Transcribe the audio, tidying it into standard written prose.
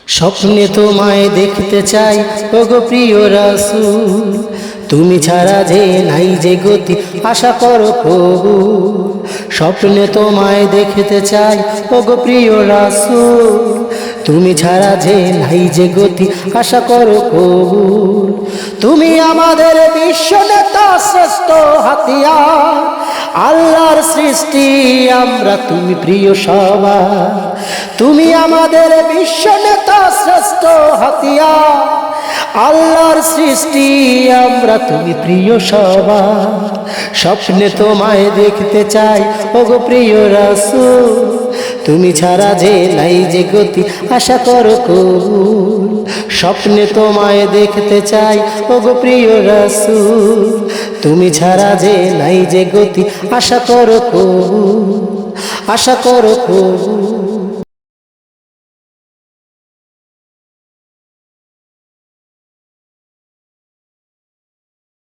স্বপ্নে তোমায় দেখতে চাই ওগো প্রিয় রাসূল, তুমি ছাড়া যে নাই যে গতি আশা করো কবুল। স্বপ্নে তোমায় দেখতে চাই ওগো প্রিয় রাসূল, তুমি ছাড়া যে নাই যে গতি আশা করো কবুল। তুমি আমাদের বিশ্ব নেতা শ্রেষ্ঠ হাতিয়ার, আল্লাহর সৃষ্টি আমরা তুমি প্রিয় সবার। তুমি আমাদের বিশ্ব নেতা শ্রেষ্ঠ হাতিয়ার, আল্লাহর সৃষ্টি আমরা তুমি প্রিয় সবার। স্বপ্নে তোমায় দেখতে চাই ওগো প্রিয় রাসূল, তুমি ছাড়া যে নাই যে গতি আশা করো কবুল। স্বপ্নে তোমায় দেখতে চাই ওগো প্রিয় রাসূল, তুমি ছাড়া যে নাই যে গতি আশা করো কবুল, আশা করো কবুল।